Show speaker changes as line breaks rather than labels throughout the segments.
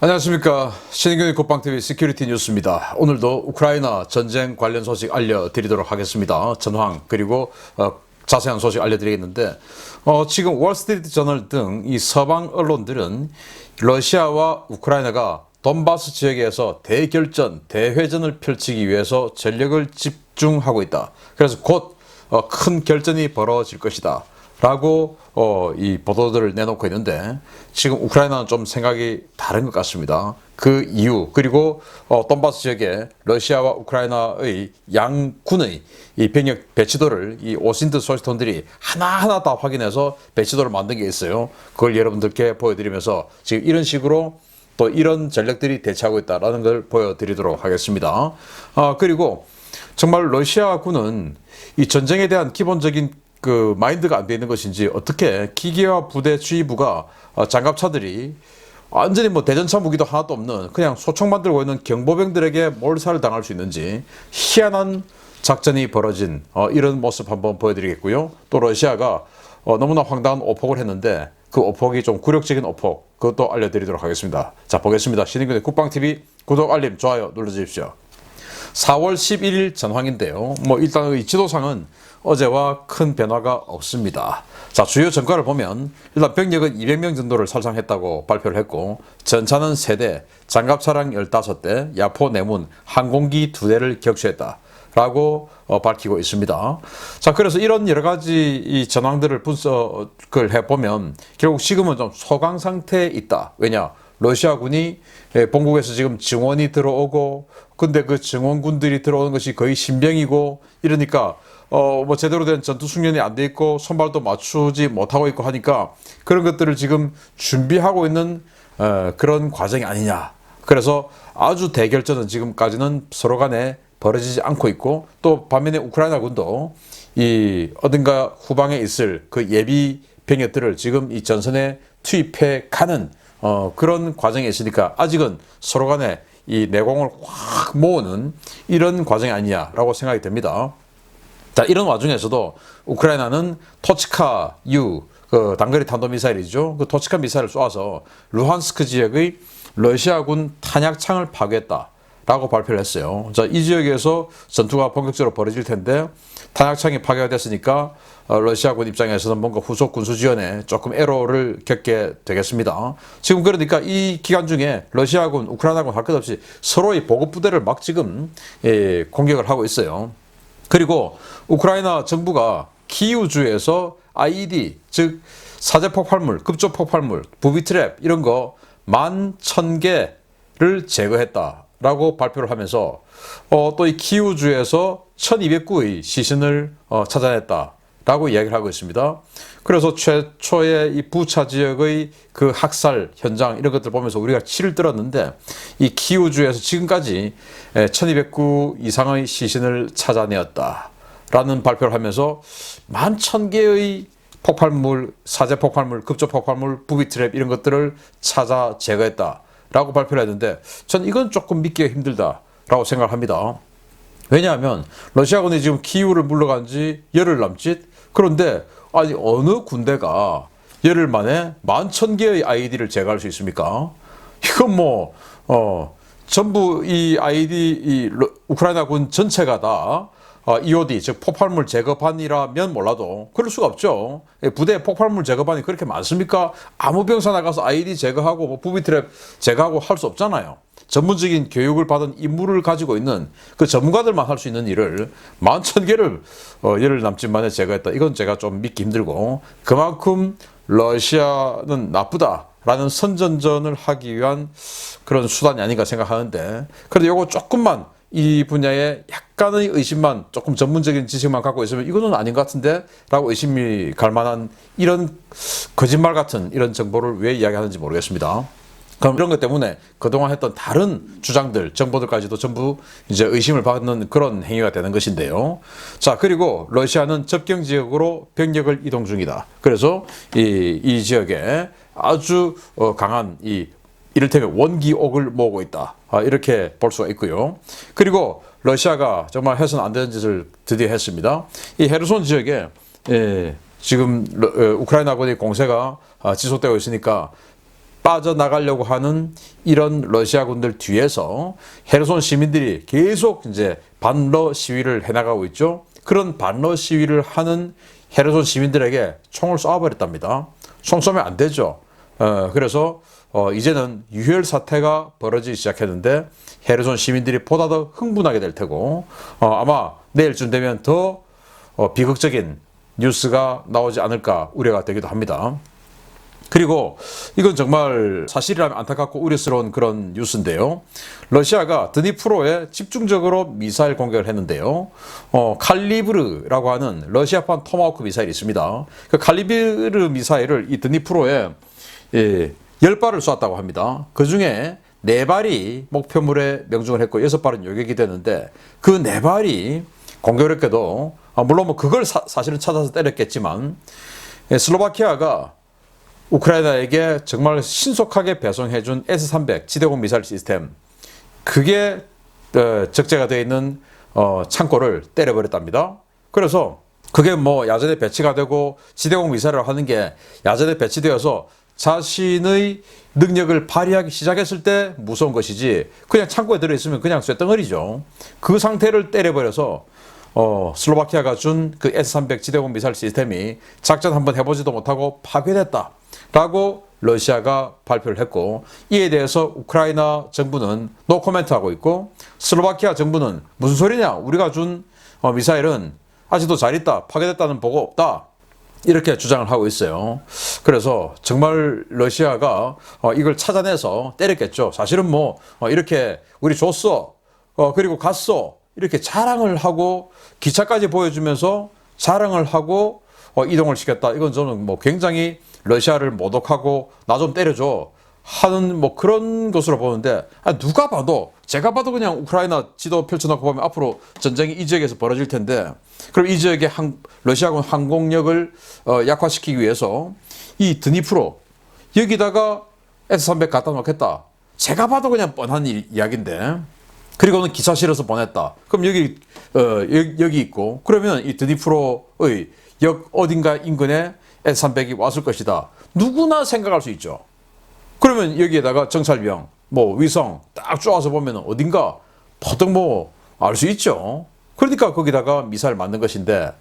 안녕하십니까. 신인균의 국방TV 시큐리티 뉴스입니다. 오늘도 우크라이나 전쟁 관련 소식 알려드리도록 하겠습니다. 전황 그리고 자세한 소식 알려드리겠는데 지금 월스트리트 저널 등 이 서방 언론들은 러시아와 우크라이나가 돈바스 지역에서 대결전, 대회전을 펼치기 위해서 전력을 집중하고 있다. 그래서 곧 큰 결전이 벌어질 것이다 라고 이 보도들을 내놓고 있는데, 지금 우크라이나는 좀 생각이 다른 것 같습니다. 그 이유, 그리고 돈바스 지역에 러시아와 우크라이나의 양군의 이 병력 배치도를 이 오신트 소식통들이 하나하나 다 확인해서 배치도를 만든 게 있어요. 그걸 여러분들께 보여드리면서 지금 이런 식으로 또 이런 전력들이 대치하고 있다는 걸 보여드리도록 하겠습니다. 그리고 정말 러시아군은 이 전쟁에 대한 기본적인 그 마인드가 안 돼 있는 것인지, 어떻게 기계화 부대 주의부가 장갑차들이 완전히 뭐 대전차 무기도 하나도 없는 그냥 소총 만들고 있는 경보병들에게 몰살을 당할 수 있는지 희한한 작전이 벌어진 이런 모습 한번 보여드리겠고요. 또 러시아가 너무나 황당한 오폭을 했는데 그 오폭이 좀 굴욕적인 오폭, 그것도 알려드리도록 하겠습니다. 자, 보겠습니다. 신인균의 국방TV 구독, 알림, 좋아요 눌러주십시오. 4월 11일 전황인데요. 일단 이 지도상은 어제와 큰 변화가 없습니다. 자, 주요 전과를 보면 일단 병력은 200명 정도를 살상했다고 발표를 했고, 전차는 3대, 장갑차량 15대, 야포 내문, 항공기 2대를 격추했다 라고 밝히고 있습니다. 자, 그래서 이런 여러 가지 이 전황들을 분석을 해보면 결국 지금은 좀 소강 상태에 있다. 왜냐? 러시아군이 본국에서 지금 증원이 들어오고, 근데 그 증원군들이 들어오는 것이 거의 신병이고, 이러니까 제대로 된 전투 숙련이 안 돼 있고 손발도 맞추지 못하고 있고 하니까 그런 것들을 지금 준비하고 있는 그런 과정이 아니냐. 그래서 아주 대결전은 지금까지는 서로 간에 벌어지지 않고 있고, 또 반면에 우크라이나군도 이 어딘가 후방에 있을 그 예비 병력들을 지금 이 전선에 투입해 가는 그런 과정에 있으니까 아직은 서로 간에 이 내공을 확 모으는 이런 과정이 아니냐라고 생각이 됩니다. 자, 이런 와중에서도 우크라이나는 토치카 U, 그 단거리 탄도미사일이죠. 그 토치카 미사일을 쏘아서 루한스크 지역의 러시아군 탄약창을 파괴했다라고 발표를 했어요. 자, 이 지역에서 전투가 본격적으로 벌어질 텐데 탄약창이 파괴가 됐으니까 러시아군 입장에서는 뭔가 후속 군수 지원에 조금 애로를 겪게 되겠습니다. 지금 그러니까 이 기간 중에 러시아군, 우크라이나군 할 것 없이 서로의 보급 부대를 막 지금 공격을 하고 있어요. 그리고 우크라이나 정부가 키이우주에서 IED, 즉 사제폭발물, 급조폭발물, 부비트랩 이런 거 11,000개를 제거했다라고 발표를 하면서 또 이 키이우주에서 1,209의 시신을 찾아냈다라고 이야기를 하고 있습니다. 그래서 최초의 이 부차 지역의 그 학살 현장 이런 것들 보면서 우리가 치를 들었는데, 이 키이우주에서 지금까지 1209 이상의 시신을 찾아내었다라는 발표를 하면서 11,000개의 폭발물, 사제 폭발물, 급조 폭발물, 부비트랩 이런 것들을 찾아 제거했다라고 발표를 했는데, 전 이건 조금 믿기가 힘들다라고 생각을 합니다. 왜냐하면 러시아군이 지금 키이우를 물러간 지 열흘 남짓, 그런데 아니 어느 군대가 열흘 만에 11,000개의 IED를 제거할 수 있습니까? 이건 전부 이 IED, 이 우크라이나군 전체가 다 EOD, 즉 폭발물 제거반이라면 몰라도 그럴 수가 없죠. 부대에 폭발물 제거반이 그렇게 많습니까? 아무 병사 나가서 IED 제거하고 부비트랩 제거하고 할 수 없잖아요. 전문적인 교육을 받은 임무를 가지고 있는 그 전문가들만 할 수 있는 일을 11,000개를 열흘 남짓 만에 제거했다. 이건 제가 좀 믿기 힘들고, 그만큼 러시아는 나쁘다라는 선전전을 하기 위한 그런 수단이 아닌가 생각하는데, 그래도 요거 조금만 이 분야에 약간의 의심만, 조금 전문적인 지식만 갖고 있으면 이거는 아닌 것 같은데 라고 의심이 갈 만한 이런 거짓말 같은 이런 정보를 왜 이야기하는지 모르겠습니다. 그럼 이런 것 때문에 그동안 했던 다른 주장들, 정보들까지도 전부 이제 의심을 받는 그런 행위가 되는 것인데요. 자, 그리고 러시아는 접경 지역으로 병력을 이동 중이다. 그래서 이 지역에 아주 강한 이를테면 원기옥을 모으고 있다. 이렇게 볼 수가 있고요. 그리고 러시아가 정말 해서는 안 되는 짓을 드디어 했습니다. 이 헤르손 지역에 지금 우크라이나군의 공세가 지속되고 있으니까 빠져나가려고 하는 이런 러시아군들 뒤에서 헤르손 시민들이 계속 이제 반러 시위를 해나가고 있죠. 그런 반러 시위를 하는 헤르손 시민들에게 총을 쏴버렸답니다. 총 쏘면 안 되죠. 그래서 이제는 유혈 사태가 벌어지기 시작했는데 헤르손 시민들이 보다 더 흥분하게 될 테고 아마 내일쯤 되면 더 비극적인 뉴스가 나오지 않을까 우려가 되기도 합니다. 그리고 이건 정말 사실이라면 안타깝고 우려스러운 그런 뉴스인데요. 러시아가 드니프로에 집중적으로 미사일 공격을 했는데요. 칼리브르라고 하는 러시아판 토마호크 미사일이 있습니다. 그 칼리브르 미사일을 이 드니프로에 10발을 쐈다고 합니다. 그 중에 4발이 목표물에 명중을 했고 6발은 요격이 되는데 그 4발이 공교롭게도 물론 뭐 그걸 사실은 찾아서 때렸겠지만 슬로바키아가 우크라이나에게 정말 신속하게 배송해준 S-300 지대공 미사일 시스템 그게 적재가 되어 있는 창고를 때려버렸답니다. 그래서 그게 뭐 야전에 배치가 되고 지대공 미사일을 하는 게 야전에 배치되어서 자신의 능력을 발휘하기 시작했을 때 무서운 것이지 그냥 창고에 들어있으면 그냥 쇳덩어리죠. 그 상태를 때려버려서 슬로바키아가 준 그 S-300 지대공 미사일 시스템이 작전 한번 해보지도 못하고 파괴됐다 라고 러시아가 발표를 했고 이에 대해서 우크라이나 정부는 노코멘트 하고 있고 슬로바키아 정부는 무슨 소리냐 우리가 준 미사일은 아직도 잘 있다 파괴됐다는 보고 없다 이렇게 주장을 하고 있어요. 그래서 정말 러시아가 이걸 찾아내서 때렸겠죠. 사실은 뭐 이렇게 우리 줬어 그리고 갔어 이렇게 자랑을 하고 기차까지 보여주면서 자랑을 하고 이동을 시켰다. 이건 저는 뭐 굉장히 러시아를 모독하고 나 좀 때려줘 하는 뭐 그런 것으로 보는데 누가 봐도 제가 봐도 그냥 우크라이나 지도 펼쳐놓고 보면 앞으로 전쟁이 이 지역에서 벌어질 텐데 그럼 이 지역의 러시아군 항공력을 약화시키기 위해서 이 드니프로 여기다가 S-300 갖다 놓겠다. 제가 봐도 그냥 뻔한 이야기인데 그리고는 기차 실어서 보냈다. 그럼 여기 있고 그러면 이 드니프로의 역 어딘가 인근에 S-300이 왔을 것이다. 누구나 생각할 수 있죠. 그러면 여기에다가 정찰병, 뭐 위성 딱 쪼아서 보면 어딘가 퍼뜩 뭐 알 수 있죠. 그러니까 거기다가 미사일 만든 것인데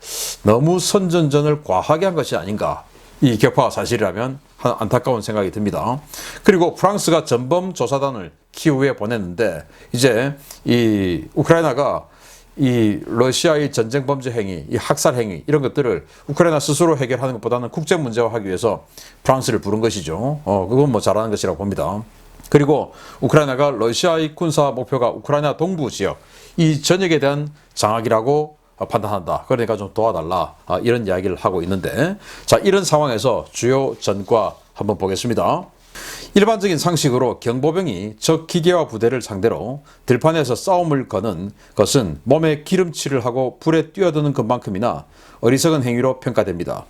너무 선전전을 과하게 한 것이 아닌가. 이 격파가 사실이라면 안타까운 생각이 듭니다. 그리고 프랑스가 전범 조사단을 키우에 보냈는데 이제 이 우크라이나가 이 러시아의 전쟁 범죄 행위, 이 학살 행위 이런 것들을 우크라이나 스스로 해결하는 것보다는 국제 문제화하기 위해서 프랑스를 부른 것이죠. 그건 뭐 잘하는 것이라고 봅니다. 그리고 우크라이나가 러시아의 군사 목표가 우크라이나 동부 지역 이 전역에 대한 장악이라고 판단한다. 그러니까 좀 도와달라. 이런 이야기를 하고 있는데 자 이런 상황에서 주요 전과 한번 보겠습니다. 일반적인 상식으로 경보병이 적 기계화 부대를 상대로 들판에서 싸움을 거는 것은 몸에 기름칠을 하고 불에 뛰어드는 것만큼이나 어리석은 행위로 평가됩니다.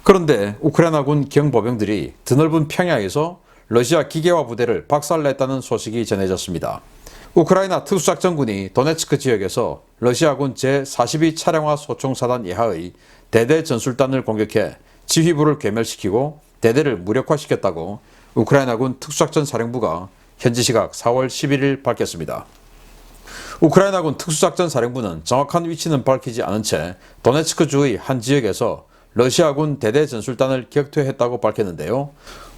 그런데 우크라이나군 경보병들이 드넓은 평야에서 러시아 기계화 부대를 박살냈다는 소식이 전해졌습니다. 우크라이나 특수작전군이 도네츠크 지역에서 러시아군 제42 차량화 소총사단 예하의 대대 전술단을 공격해 지휘부를 괴멸시키고 대대를 무력화시켰다고 우크라이나군 특수작전 사령부가 현지 시각 4월 11일 밝혔습니다. 우크라이나군 특수작전 사령부는 정확한 위치는 밝히지 않은 채 도네츠크주의 한 지역에서 러시아군 대대 전술단을 격퇴했다고 밝혔는데요.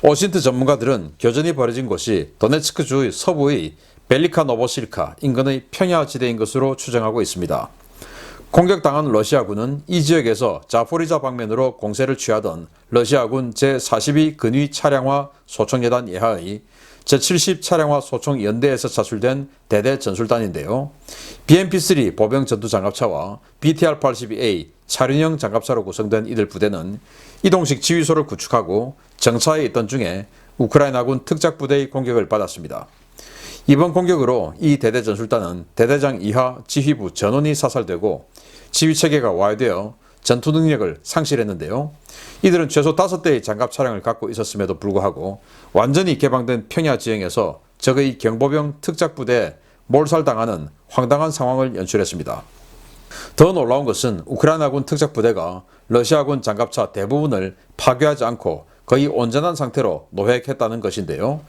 오신트 전문가들은 교전이 벌어진 곳이 도네츠크주의 서부의 벨리카 노보실카 인근의 평야지대인 것으로 추정하고 있습니다. 공격당한 러시아군은 이 지역에서 자포리자 방면으로 공세를 취하던 러시아군 제42 근위 차량화 소총여단 예하의 제70 차량화 소총 연대에서 차출된 대대 전술단인데요. BMP-3 보병 전투장갑차와 BTR-82A 차륜형 장갑차로 구성된 이들 부대는 이동식 지휘소를 구축하고 정차에 있던 중에 우크라이나군 특작부대의 공격을 받았습니다. 이번 공격으로 이 대대 전술단은 대대장 이하 지휘부 전원이 사살되고 지휘체계가 와해되어 전투 능력을 상실했는데요. 이들은 최소 5대의 장갑 차량을 갖고 있었음에도 불구하고 완전히 개방된 평야 지형에서 적의 경보병 특작부대에 몰살당하는 황당한 상황을 연출했습니다. 더 놀라운 것은 우크라이나군 특작부대가 러시아군 장갑차 대부분을 파괴하지 않고 거의 온전한 상태로 노획했다는 것인데요.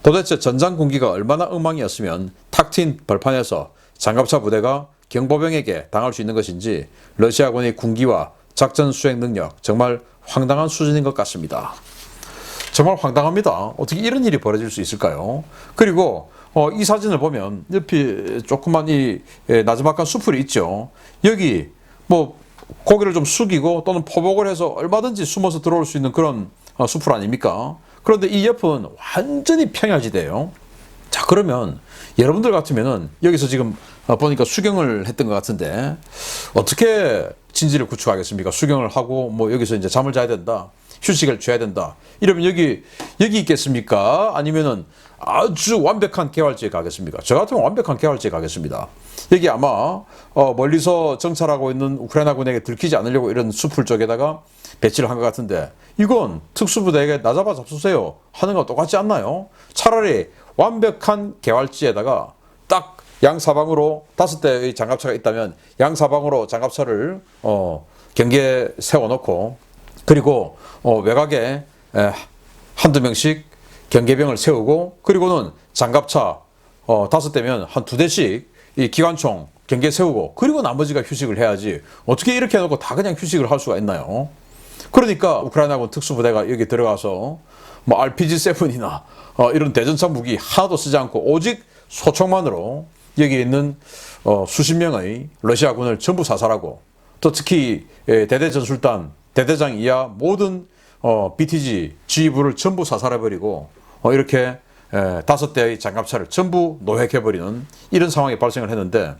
도대체 전장 군기가 얼마나 엉망이었으면 탁 트인 벌판에서 장갑차 부대가 경보병에게 당할 수 있는 것인지 러시아군의 군기와 작전 수행 능력 정말 황당한 수준인 것 같습니다. 정말 황당합니다. 어떻게 이런 일이 벌어질 수 있을까요? 그리고 이 사진을 보면 옆에 조그만 이 나지막한 수풀이 있죠. 여기 뭐 고개를 좀 숙이고 또는 포복을 해서 얼마든지 숨어서 들어올 수 있는 그런 수풀 아닙니까? 그런데 이 옆은 완전히 평야지대예요. 자, 그러면 여러분들 같으면은 여기서 지금 보니까 수경을 했던 것 같은데 어떻게 진지를 구축하겠습니까? 수경을 하고 뭐 여기서 이제 잠을 자야 된다. 휴식을 줘야 된다. 이러면 여기 있겠습니까? 아니면은 아주 완벽한 개활지에 가겠습니까? 저 같으면 완벽한 개활지에 가겠습니다. 여기 아마 멀리서 정찰하고 있는 우크라이나군에게 들키지 않으려고 이런 숲을 쪽에다가 배치를 한 것 같은데 이건 특수부대에게 나 잡아 잡수세요 하는 거 똑같지 않나요? 차라리 완벽한 개활지에다가 딱 양사방으로 5대의 장갑차가 있다면 양사방으로 장갑차를 경계에 세워놓고 그리고 외곽에 한두 명씩 경계병을 세우고 그리고는 장갑차 5대면 한 2대씩 이 기관총 경계 세우고 그리고 나머지가 휴식을 해야지 어떻게 이렇게 해놓고 다 그냥 휴식을 할 수가 있나요? 그러니까 우크라이나군 특수부대가 여기 들어가서 뭐 RPG-7이나 이런 대전차 무기 하나도 쓰지 않고 오직 소총만으로 여기 있는 수십 명의 러시아군을 전부 사살하고 또 특히 대대전술단 대대장 이하 모든 BTG 지휘부를 전부 사살해버리고 이렇게 5대의 장갑차를 전부 노획해버리는 이런 상황이 발생을 했는데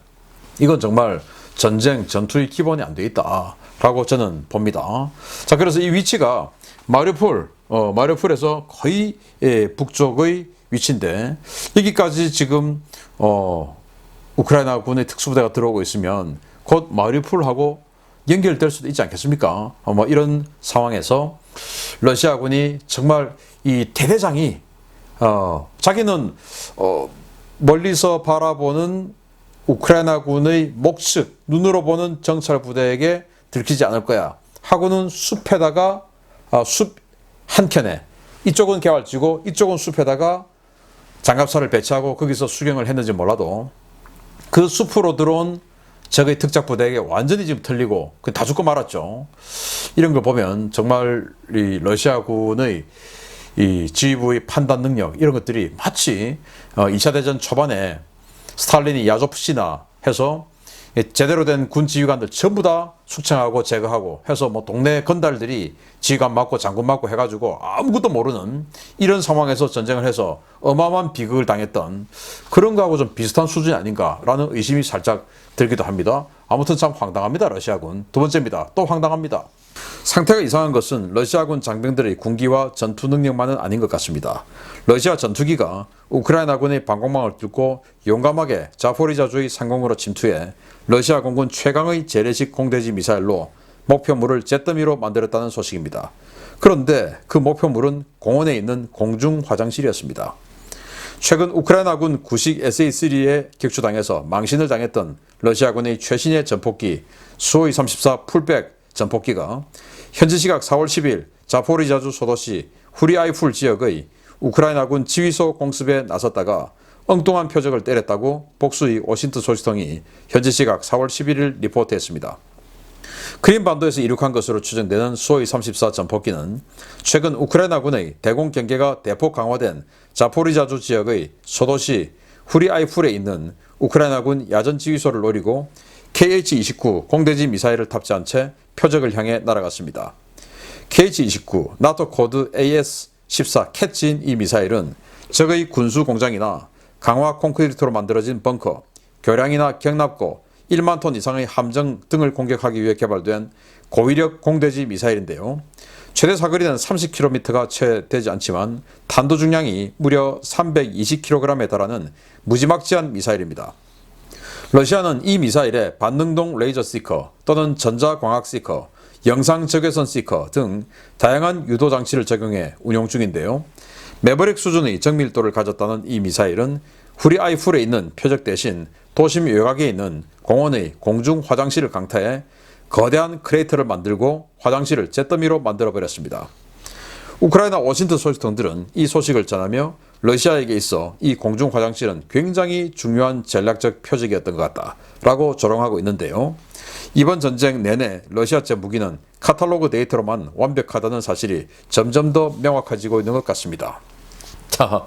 이건 정말 전쟁 전투의 기본이 안 돼 있다라고 저는 봅니다. 자, 그래서 이 위치가 마리우폴에서 거의 북쪽의 위치인데 여기까지 지금 우크라이나군의 특수부대가 들어오고 있으면 곧 마리우폴하고 연결될 수도 있지 않겠습니까? 뭐 이런 상황에서 러시아군이 정말 이 대대장이 자기는 멀리서 바라보는 우크라이나군의 목측 눈으로 보는 정찰 부대에게 들키지 않을 거야 하고는 숲에다가 숲 한켠에 이쪽은 개활지고 이쪽은 숲에다가 장갑차를 배치하고 거기서 수경을 했는지 몰라도 그 숲으로 들어온 적의 특작 부대에게 완전히 지금 털리고 다 죽고 말았죠. 이런 걸 보면 정말 이 러시아군의 이 지휘부의 판단 능력 이런 것들이 마치 2차 대전 초반에 스탈린이 야조프시나 해서 제대로 된 군 지휘관들 전부 다 숙청하고 제거하고 해서 뭐 동네 건달들이 지휘관 맡고 장군 맡고 해가지고 아무것도 모르는 이런 상황에서 전쟁을 해서 어마어마한 비극을 당했던 그런 거하고 좀 비슷한 수준이 아닌가라는 의심이 살짝 들기도 합니다. 아무튼 참 황당합니다. 러시아군. 두 번째입니다. 또 황당합니다. 상태가 이상한 것은 러시아군 장병들의 군기와 전투 능력만은 아닌 것 같습니다. 러시아 전투기가 우크라이나군의 방공망을 뚫고 용감하게 자포리자주의 상공으로 침투해 러시아 공군 최강의 재래식 공대지 미사일로 목표물을 잿더미로 만들었다는 소식입니다. 그런데 그 목표물은 공원에 있는 공중 화장실이었습니다. 최근 우크라이나군 구식 SA-3에 격추당해서 망신을 당했던 러시아군의 최신의 전폭기 수호이-34 풀백 전폭기가 현지 시각 4월 10일 자포리자주 소도시 후리아이풀 지역의 우크라이나군 지휘소 공습에 나섰다가 엉뚱한 표적을 때렸다고 복수의 워싱턴 소식통이 현지 시각 4월 11일 리포트했습니다. 크림반도에서 이륙한 것으로 추정되는 수호이-34 전폭기는 최근 우크라이나군의 대공 경계가 대폭 강화된 자포리자주 지역의 소도시 후리아이풀에 있는 우크라이나군 야전 지휘소를 노리고 KH-29 공대지 미사일을 탑재한 채 표적을 향해 날아갔습니다. KH-29 나토 코드 AS-14 캣진 이 미사일은 적의 군수 공장이나 강화 콘크리트로 만들어진 벙커, 교량이나 경납고 1만 톤 이상의 함정 등을 공격하기 위해 개발된 고위력 공대지 미사일인데요. 최대 사거리는 30km가 채 되지 않지만 탄도 중량이 무려 320kg에 달하는 무지막지한 미사일입니다. 러시아는 이 미사일에 반능동 레이저 시커 또는 전자광학 시커, 영상 적외선 시커 등 다양한 유도 장치를 적용해 운용 중인데요. 매버릭 수준의 정밀도를 가졌다는 이 미사일은 후리아이풀에 있는 표적 대신 도심 외곽에 있는 공원의 공중 화장실을 강타해 거대한 크레이터를 만들고 화장실을 잿더미로 만들어버렸습니다. 우크라이나 워싱턴 소식통들은 이 소식을 전하며 러시아에게 있어 이 공중 화장실은 굉장히 중요한 전략적 표적이었던 것 같다라고 조롱하고 있는데요. 이번 전쟁 내내 러시아제 무기는 카탈로그 데이터로만 완벽하다는 사실이 점점 더 명확해지고 있는 것 같습니다. 자,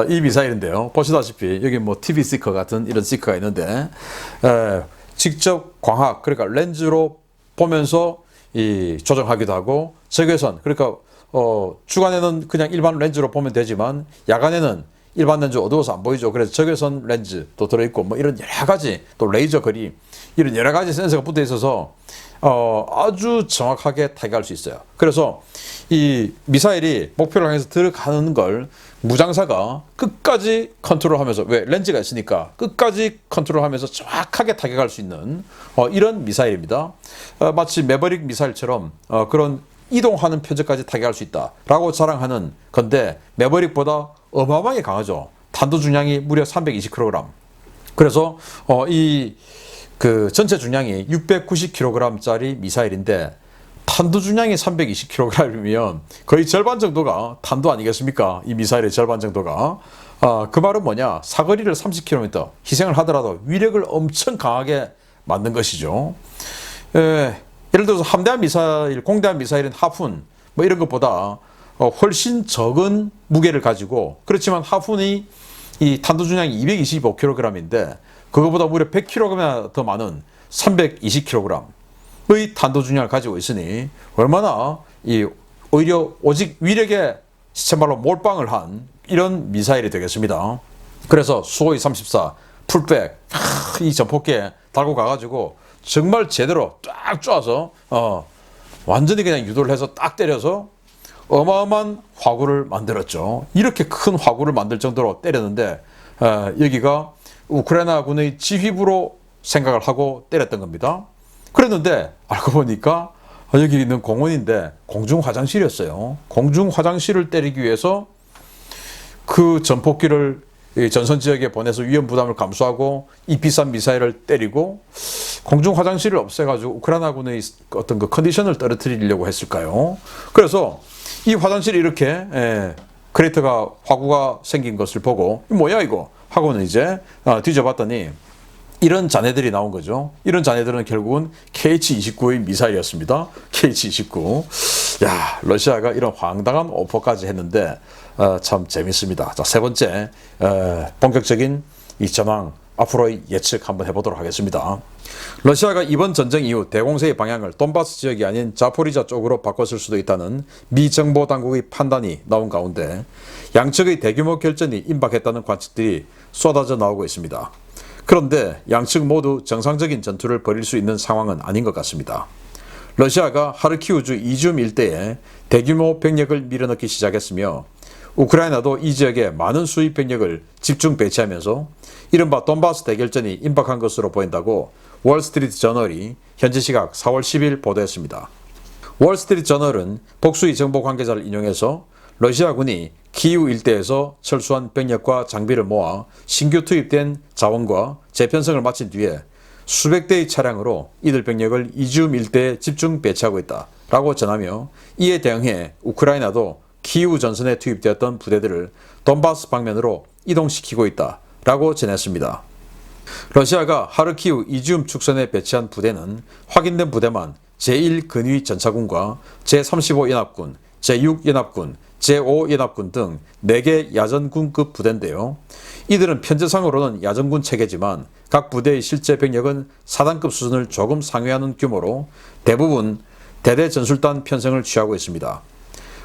이 미사일인데요. 보시다시피 여기 뭐 TV 시커 같은 이런 시커가 있는데 직접 광학, 그러니까 렌즈로 보면서 조정하기도 하고, 적외선, 그러니까 주간에는 그냥 일반 렌즈로 보면 되지만 야간에는 일반 렌즈 어두워서 안 보이죠. 그래서 적외선 렌즈도 들어있고 뭐 이런 여러 가지, 또 레이저 거리, 이런 여러 가지 센서가 붙어 있어서 아주 정확하게 타격할 수 있어요. 그래서 이 미사일이 목표를 향해서 들어가는 걸 무장사가 끝까지 컨트롤하면서, 왜 렌즈가 있으니까 끝까지 컨트롤하면서 정확하게 타격할 수 있는 이런 미사일입니다. 마치 매버릭 미사일처럼 그런 이동하는 표적까지 타격할 수 있다라고 자랑하는 건데, 매버릭보다 어마어마하게 강하죠. 탄도 중량이 무려 320kg. 그래서 그 전체 중량이 690kg짜리 미사일인데 탄도 중량이 320kg이면 거의 절반 정도가 탄도 아니겠습니까? 이 미사일의 절반 정도가. 그 말은 뭐냐? 사거리를 30km 희생을 하더라도 위력을 엄청 강하게 만든 것이죠. 예를 들어서 함대한 미사일, 공대한 미사일인 하푼 뭐 이런 것보다 훨씬 적은 무게를 가지고, 그렇지만 하푼이 이 탄도 중량이 225kg인데 그거보다 무려 100kg이나 더 많은 320kg의 탄도 중량을 가지고 있으니 얼마나 오히려 오직 위력에 시체말로 몰빵을 한 이런 미사일이 되겠습니다. 그래서 수호이 34 풀백 이 전폭기에 달고 가가지고 정말 제대로 쫙 쪼아서 완전히 그냥 유도를 해서 딱 때려서 어마어마한 화구를 만들었죠. 이렇게 큰 화구를 만들 정도로 때렸는데 여기가 우크라이나 군의 지휘부로 생각을 하고 때렸던 겁니다. 그랬는데 알고 보니까 여기 있는 공원인데 공중 화장실이었어요. 공중 화장실을 때리기 위해서 그 전폭기를 전선 지역에 보내서 위험 부담을 감수하고 이 비싼 미사일을 때리고 공중 화장실을 없애가지고 우크라이나 군의 어떤 그 컨디션을 떨어뜨리려고 했을까요? 그래서 이 화장실이 이렇게 크레이터가, 화구가 생긴 것을 보고 뭐야 이거 하고는 이제 뒤져봤더니 이런 잔해들이 나온 거죠. 이런 잔해들은 결국은 KH-29의 미사일이었습니다. KH-29. 야, 러시아가 이런 황당한 오퍼까지 했는데 참 재밌습니다. 자, 세 번째, 본격적인 이 전황, 앞으로의 예측 한번 해보도록 하겠습니다. 러시아가 이번 전쟁 이후 대공세의 방향을 돈바스 지역이 아닌 자포리자 쪽으로 바꿨을 수도 있다는 미 정보 당국의 판단이 나온 가운데 양측의 대규모 결전이 임박했다는 관측들이 쏟아져 나오고 있습니다. 그런데 양측 모두 정상적인 전투를 벌일 수 있는 상황은 아닌 것 같습니다. 러시아가 하르키우주 이지움 일대에 대규모 병력을 밀어넣기 시작했으며 우크라이나도 이 지역에 많은 수입 병력을 집중 배치하면서 이른바 돈바스 대결전이 임박한 것으로 보인다고 월스트리트 저널이 현지 시각 4월 10일 보도했습니다. 월스트리트 저널은 복수의 정보 관계자를 인용해서 러시아군이 키이우 일대에서 철수한 병력과 장비를 모아 신규 투입된 자원과 재편성을 마친 뒤에 수백 대의 차량으로 이들 병력을 이지움 일대에 집중 배치하고 있다라고 전하며, 이에 대응해 우크라이나도 키이우 전선에 투입되었던 부대들을 돈바스 방면으로 이동시키고 있다라고 전했습니다. 러시아가 하르키우 이지움 축선에 배치한 부대는 확인된 부대만 제1근위 전차군과 제35연합군, 제6연합군, 제5연합군 등 4개 야전군급 부대인데요. 이들은 편제상으로는 야전군 체계지만 각 부대의 실제 병력은 사단급 수준을 조금 상회하는 규모로 대부분 대대 전술단 편성을 취하고 있습니다.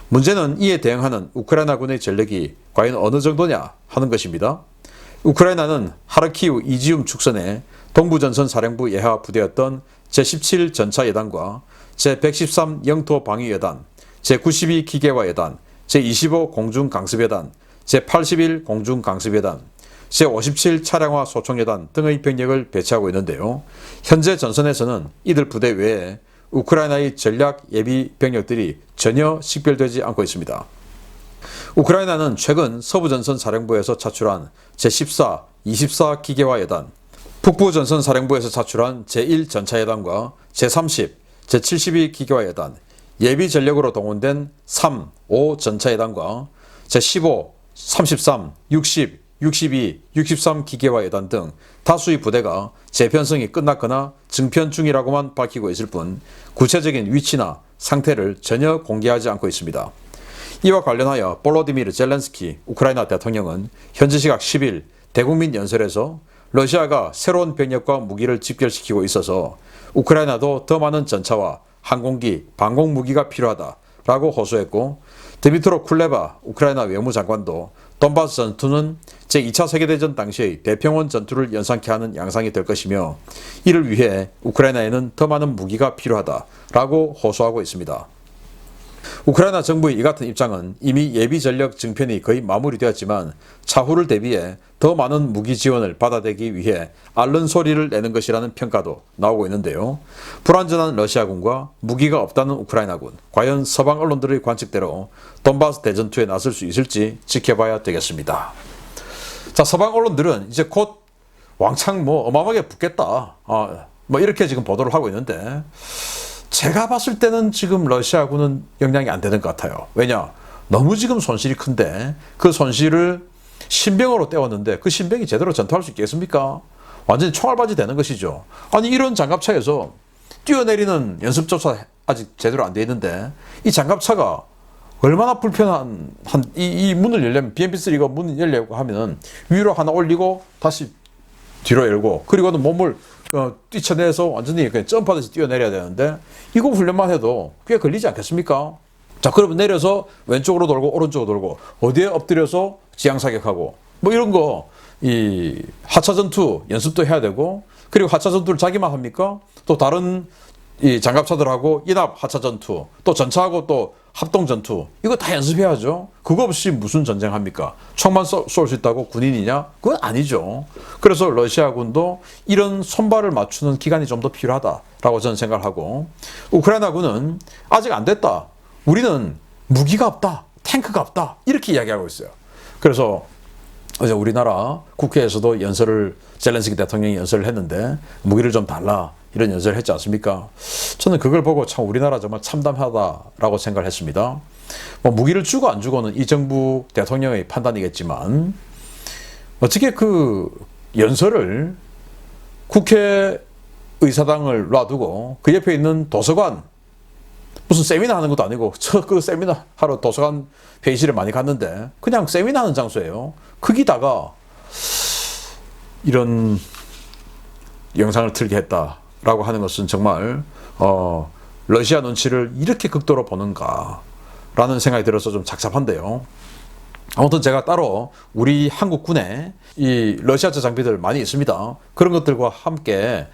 문제는 이에 대응하는 우크라이나군의 전력이 과연 어느 정도냐 하는 것입니다. 우크라이나는 하르키우 이지움 축선에 동부전선 사령부 예하 부대였던 제17 전차여단과 제113 영토방위여단, 제92 기계화여단, 제25 공중강습여단, 제81 공중강습여단, 제57 차량화 소총여단 등의 병력을 배치하고 있는데요. 현재 전선에서는 이들 부대 외에 우크라이나의 전략 예비 병력들이 전혀 식별되지 않고 있습니다. 우크라이나는 최근 서부전선 사령부에서 차출한 제14, 24 기계화여단, 북부전선 사령부에서 차출한 제1 전차여단과 제30, 제72 기계화여단, 예비 전력으로 동원된 3, 5 전차여단과 제15, 33, 60, 62, 63 기계화 여단 등 다수의 부대가 재편성이 끝났거나 증편 중이라고만 밝히고 있을 뿐 구체적인 위치나 상태를 전혀 공개하지 않고 있습니다. 이와 관련하여 볼로디미르 젤렌스키 우크라이나 대통령은 현지 시각 10일 대국민 연설에서 러시아가 새로운 병력과 무기를 집결시키고 있어서 우크라이나도 더 많은 전차와 항공기, 방공 무기가 필요하다라고 호소했고, 드미트로 쿨레바 우크라이나 외무장관도 돈바스 전투는 제2차 세계대전 당시의 대평원 전투를 연상케 하는 양상이 될 것이며 이를 위해 우크라이나에는 더 많은 무기가 필요하다라고 호소하고 있습니다. 우크라이나 정부의 이 같은 입장은 이미 예비 전력 증편이 거의 마무리되었지만 차후를 대비해 더 많은 무기 지원을 받아내기 위해 앓는 소리를 내는 것이라는 평가도 나오고 있는데요. 불완전한 러시아군과 무기가 없다는 우크라이나군, 과연 서방 언론들의 관측대로 돈바스 대전투에 나설 수 있을지 지켜봐야 되겠습니다. 자, 서방 언론들은 이제 곧 왕창 어마어마하게 붙겠다, 이렇게 지금 보도를 하고 있는데, 제가 봤을 때는 지금 러시아군은 영향이 안 되는 것 같아요. 왜냐? 너무 지금 손실이 큰데 그 손실을 신병으로 때웠는데 그 신병이 제대로 전투할 수 있겠습니까? 완전히 총알바지 되는 것이죠. 아니, 이런 장갑차에서 뛰어내리는 연습조차 아직 제대로 안 돼 있는데 이 장갑차가 얼마나 불편한, 이 문을 열려면, BMP-3가 문을 열려고 하면 위로 하나 올리고 다시 뒤로 열고, 그리고는 몸을 뛰쳐내서 완전히 그냥 점프하듯이 뛰어내려야 되는데 이거 훈련만 해도 꽤 걸리지 않겠습니까? 자, 그러면 내려서 왼쪽으로 돌고 오른쪽으로 돌고 어디에 엎드려서 지향사격하고 이런 거, 이 하차 전투 연습도 해야 되고, 그리고 하차 전투를 자기만 합니까? 또 다른 이 장갑차들하고 연합 하차 전투, 또 전차하고 또 합동 전투, 이거 다 연습해야죠. 그거 없이 무슨 전쟁합니까? 총만 쏠 수 있다고 군인이냐? 그건 아니죠. 그래서 러시아군도 이런 손발을 맞추는 기간이 좀 더 필요하다라고 저는 생각을 하고, 우크라이나군은 아직 안 됐다, 우리는 무기가 없다, 탱크가 없다, 이렇게 이야기하고 있어요. 그래서 어제 우리나라 국회에서도 젤렌스키 대통령이 연설을 했는데 무기를 좀 달라, 이런 연설을 했지 않습니까? 저는 그걸 보고 참 우리나라 정말 참담하다라고 생각을 했습니다. 무기를 주고 안 주고는 이 정부 대통령의 판단이겠지만 어떻게 그 연설을 국회 의사당을 놔두고 그 옆에 있는 도서관, 무슨 세미나 하는 것도 아니고, 저 그 세미나 하러 도서관 회의실에 많이 갔는데 그냥 세미나 하는 장소예요. 거기다가 이런 영상을 틀게 했다라고 하는 것은 정말 러시아 눈치를 이렇게 극도로 보는가라는 생각이 들어서 좀 착잡한데요. 아무튼 제가 따로 우리 한국군에 이 러시아제 장비들 많이 있습니다. 그런 것들과 함께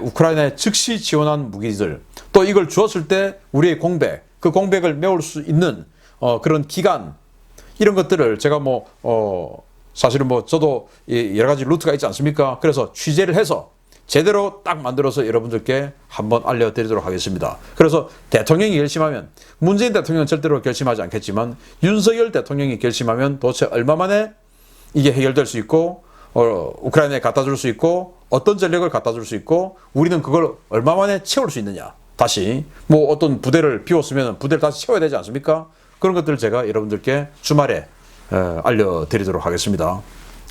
우크라이나에 즉시 지원한 무기들, 또 이걸 주었을 때 우리의 공백, 그 공백을 메울 수 있는 그런 기간, 이런 것들을 제가 사실은 저도 여러 가지 루트가 있지 않습니까? 그래서 취재를 해서 제대로 딱 만들어서 여러분들께 한번 알려드리도록 하겠습니다. 그래서 대통령이 결심하면, 문재인 대통령은 절대로 결심하지 않겠지만 윤석열 대통령이 결심하면 도대체 얼마 만에 이게 해결될 수 있고, 우크라이나에 갖다 줄 수 있고, 어떤 전력을 갖다 줄 수 있고, 우리는 그걸 얼마 만에 채울 수 있느냐, 다시 어떤 부대를 비웠으면 부대를 다시 채워야 되지 않습니까? 그런 것들을 제가 여러분들께 주말에 알려드리도록 하겠습니다.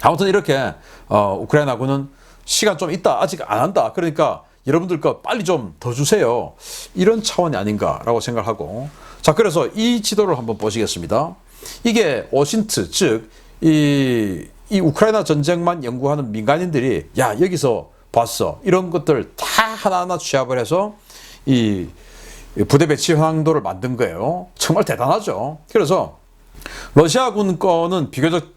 아무튼 이렇게 우크라이나군은 시간 좀 있다, 아직 안 한다, 그러니까 여러분들 거 빨리 좀 더 주세요, 이런 차원이 아닌가라고 생각하고, 자, 그래서 이 지도를 한번 보시겠습니다. 이게 오신트, 즉 이 우크라이나 전쟁만 연구하는 민간인들이 야, 여기서 봤어, 이런 것들 다 하나하나 취합을 해서 이 부대 배치 현황도를 만든 거예요. 정말 대단하죠. 그래서 러시아군 거는 비교적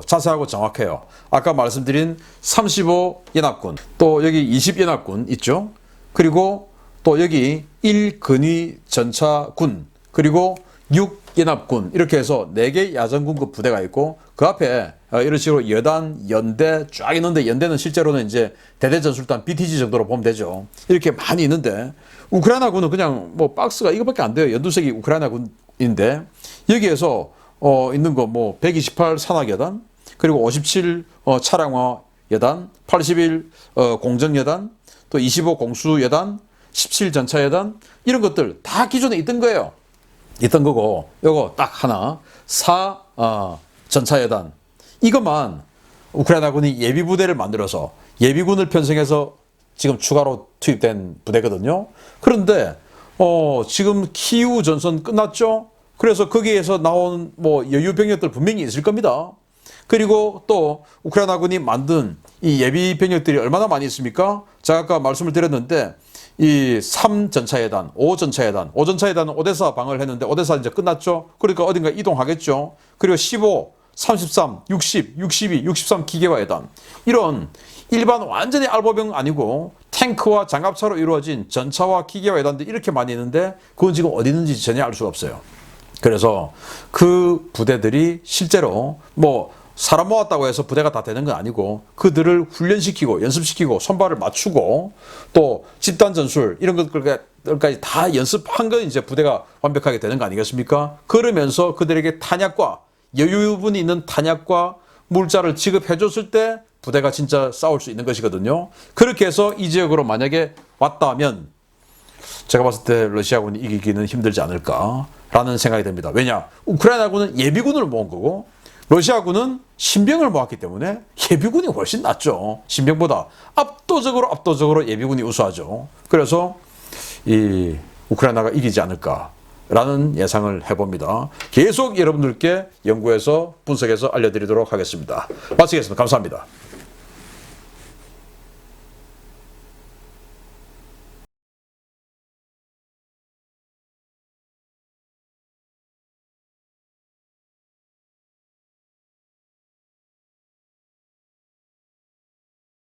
자세하고 정확해요. 아까 말씀드린 35 연합군, 또 여기 20 연합군 있죠. 그리고 또 여기 1 근위 전차군, 그리고 6 연합군, 이렇게 해서 4개 야전군급 부대가 있고, 그 앞에 이런 식으로 여단, 연대 쫙 있는데, 연대는 실제로는 이제 대대전술단 BTG 정도로 보면 되죠. 이렇게 많이 있는데, 우크라이나군은 그냥 박스가 이거밖에 안 돼요. 연두색이 우크라이나군인데, 여기에서 있는 거 128 산악여단, 그리고 57 차량화 여단, 81 공정여단, 또 25 공수여단, 17 전차여단 이런 것들 다 기존에 있던 거예요. 있던 거고 요거 딱 하나 4 전차여단 이것만 우크라이나군이 예비부대를 만들어서 예비군을 편성해서 지금 추가로 투입된 부대거든요. 그런데 지금 키우 전선 끝났죠. 그래서 거기에서 나온 뭐 여유 병력들 분명히 있을 겁니다. 그리고 또 우크라이나군이 만든 이 예비 병력들이 얼마나 많이 있습니까? 제가 아까 말씀을 드렸는데 이 3전차예단, 5전차예단, 5전차예단은 오데사 방어를 했는데 오데사 이제 끝났죠. 그러니까 어딘가 이동하겠죠. 그리고 15, 33, 60, 62, 63 기계화 예단 이런 일반 완전히 알보병 아니고 탱크와 장갑차로 이루어진 전차와 기계화 예단들이 이렇게 많이 있는데 그건 지금 어디 있는지 전혀 알 수가 없어요. 그래서 그 부대들이 실제로 뭐 사람 모았다고 해서 부대가 다 되는 건 아니고 그들을 훈련시키고 연습시키고 손발을 맞추고 또 집단 전술 이런 것들까지 다 연습한 건 이제 부대가 완벽하게 되는 거 아니겠습니까? 그러면서 그들에게 탄약과 여유분이 있는 탄약과 물자를 지급해 줬을 때 부대가 진짜 싸울 수 있는 것이거든요. 그렇게 해서 이 지역으로 만약에 왔다면 제가 봤을 때 러시아군이 이기기는 힘들지 않을까라는 생각이 듭니다. 왜냐? 우크라이나군은 예비군을 모은 거고 러시아군은 신병을 모았기 때문에 예비군이 훨씬 낫죠. 신병보다 압도적으로 예비군이 우수하죠. 그래서 이 우크라이나가 이기지 않을까라는 예상을 해봅니다. 계속 여러분들께 연구해서 분석해서 알려드리도록 하겠습니다. 마치겠습니다. 감사합니다.